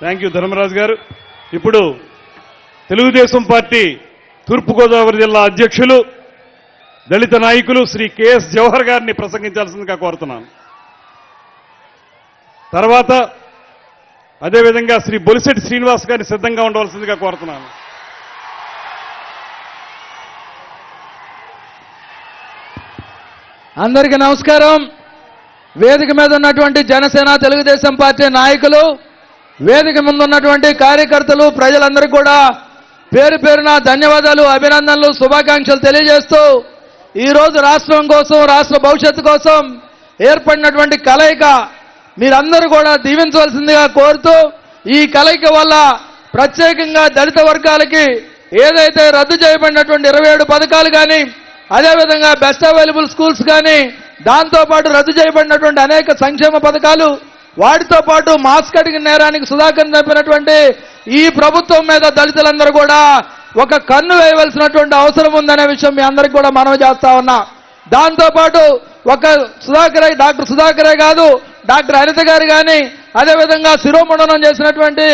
Thank you Dharmaraju గారు. ఇప్పుడు Telugu Desam party తూర్పుగోదావరి జిల్లా అధ్యక్షులు దళిత నాయకులు శ్రీ కెఎస్ జవహర్ గారిని ప్రసంగించాల్సిందిగా కోరుతున్నాను. తర్వాత అదేవిధంగా శ్రీ బొలిశెట్టి శ్రీనివాస్ గారిని సిద్ధంగా ఉండవలసిందిగా కోరుతున్నాను. అందరికీ నమస్కారం. వేదిక మీద ఉన్నటువంటి జనసేన తెలుగుదేశం పార్టీ నాయకులు, వేదిక ముందు ఉన్నటువంటి కార్యకర్తలు, ప్రజలందరికీ కూడా పేరు పేరున ధన్యవాదాలు, అభినందనలు, శుభాకాంక్షలు తెలియజేస్తూ ఈరోజు రాష్ట్రం కోసం, రాష్ట్ర భవిష్యత్తు కోసం ఏర్పడినటువంటి కలయిక మీరందరూ కూడా దీవించవలసిందిగా కోరుతూ, ఈ కలయిక వల్ల ప్రత్యేకంగా దళిత వర్గాలకి ఏదైతే రద్దు చేయబడినటువంటి 27 పథకాలు కానీ, అదేవిధంగా బెస్ట్ అవైలబుల్ స్కూల్స్ కానీ, దాంతోపాటు రద్దు చేయబడినటువంటి అనేక సంక్షేమ పథకాలు, వాటితో పాటు మాస్క్ కటింగ్ నేరానికి సుధాకర్ చంపినటువంటి ఈ ప్రభుత్వం మీద దళితులందరూ కూడా ఒక కన్ను వేయవలసినటువంటి అవసరం ఉందనే విషయం మీ అందరికీ కూడా మనవి చేస్తా ఉన్నా. దాంతోపాటు ఒక డాక్టర్ సుధాకరే కాదు, డాక్టర్ అనిత గారు కానీ, అదేవిధంగా శిరోమండనం చేసినటువంటి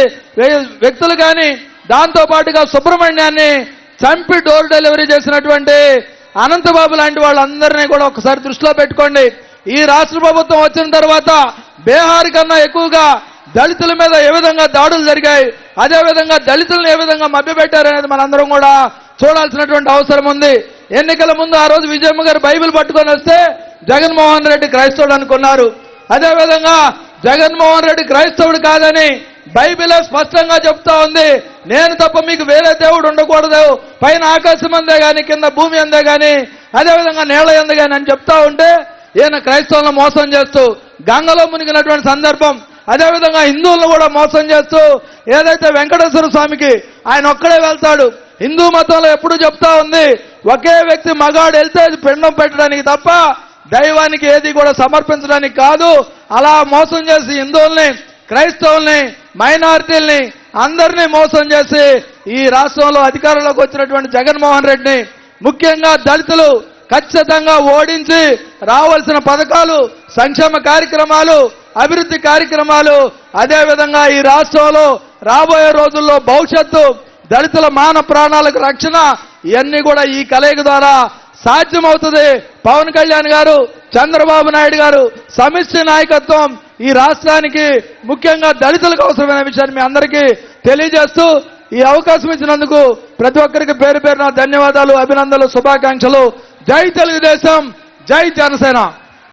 వ్యక్తులు కానీ, దాంతోపాటుగా సుబ్రహ్మణ్యాన్ని చంపి డోర్ డెలివరీ చేసినటువంటి అనంతబాబు లాంటి వాళ్ళందరినీ కూడా ఒకసారి దృష్టిలో పెట్టుకోండి. ఈ రాష్ట్ర ప్రభుత్వం వచ్చిన తర్వాత బీహార్ కన్నా ఎక్కువగా దళితుల మీద ఏ విధంగా దాడులు జరిగాయి, అదేవిధంగా దళితులను ఏ విధంగా మభ్యపెట్టారనేది మనందరం కూడా చూడాల్సినటువంటి అవసరం ఉంది. ఎన్నికల ముందు ఆ రోజు విజయమ్మ గారు బైబిల్ పట్టుకొని వస్తే జగన్మోహన్ రెడ్డి క్రైస్తవుడు అనుకున్నారు. అదేవిధంగా జగన్మోహన్ రెడ్డి క్రైస్తవుడు కాదని బైబిలే స్పష్టంగా చెప్తా ఉంది. నేను తప్ప మీకు వేరే దేవుడు ఉండకూడదు, పైన ఆకాశం అందే కానీ, కింద భూమి అందే కానీ, అదేవిధంగా నేల ఎందు కానీ అని చెప్తా ఉంటే ఈయన క్రైస్తవులను మోసం చేస్తూ గంగలో మునిగినటువంటి సందర్భం, అదేవిధంగా హిందువులను కూడా మోసం చేస్తూ ఏదైతే వెంకటేశ్వర స్వామికి ఆయన ఒక్కడే వెళ్తాడు. హిందూ మతంలో ఎప్పుడు చెప్తా ఉంది, ఒకే వ్యక్తి మగాడు వెళ్తే అది పిండం పెట్టడానికి తప్ప దైవానికి ఏది కూడా సమర్పించడానికి కాదు. అలా మోసం చేసి హిందువుల్ని, క్రైస్తవుల్ని, మైనారిటీల్ని అందరినీ మోసం చేసి ఈ రాష్ట్రంలో అధికారంలోకి వచ్చినటువంటి జగన్మోహన్ రెడ్డిని, ముఖ్యంగా దళితులు ఖచ్చితంగా ఓడించి రావాల్సిన పథకాలు, సంక్షేమ కార్యక్రమాలు, అభివృద్ధి కార్యక్రమాలు, అదేవిధంగా ఈ రాష్ట్రంలో రాబోయే రోజుల్లో భవిష్యత్తు, దళితుల మాన ప్రాణాలకు రక్షణ, ఇవన్నీ కూడా ఈ కలయిక ద్వారా సాధ్యమవుతుంది. పవన్ కళ్యాణ్ గారు, చంద్రబాబు నాయుడు గారు సమిష్టి నాయకత్వం ఈ రాష్ట్రానికి, ముఖ్యంగా దళితులకు అవసరమైన విషయాన్ని మీ అందరికీ తెలియజేస్తూ ఈ అవకాశం ఇచ్చినందుకు ప్రతి ఒక్కరికి పేరు పేరున ధన్యవాదాలు, అభినందనలు, శుభాకాంక్షలు. జై తెలుగుదేశం, జై జనసేన.